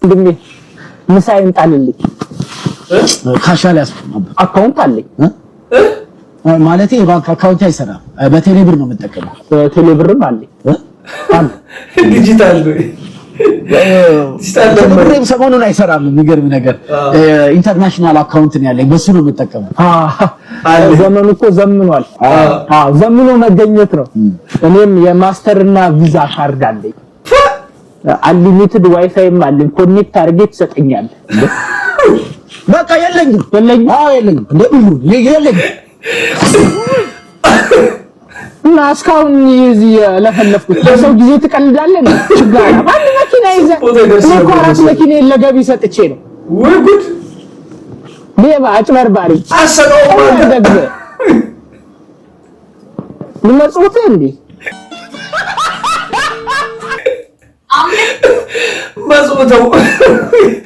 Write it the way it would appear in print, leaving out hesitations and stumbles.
ወንድሜ ምሳዬን ጣልልኝ ካሻል ያስፈ አካውንት አለኝ ማለቴ የባንክ አካውንት አይሰራም በቴሌ ብር ነው የምጠቀመው ቴሌ ብርም አለኝ ዲጂታል ብሬም ሰሞኑን አይሰራም የሚገርም ነገር ኢንተርናሽናል አካውንት ነው ያለኝ በሱ ነው የምጠቀመው ዘመኑ እኮ ዘምኗል ዘምኖ መገኘት ነው እኔም የማስተር እና ቪዛ ካርድ አለኝ አንሊሚትድ ዋይፋይም አለኝ ኮኔክት አድርጌ ትሰጠኛለህ በቃ የለኝም የለኝም እንደ ሁሉ የለኝም እና እስካሁን እዚህ ለፈለፍኩት ለሰው ጊዜ ትቀልዳለህ ነው ችግር አለ መኪና ይዘህ እኮ አራት መኪና ለገቢ ሰጥቼ ነው ወይ ጉድ ሌባ አጭበርባሪ አሰነው ደግበ ምን መጽውት እንዴ መጽውተው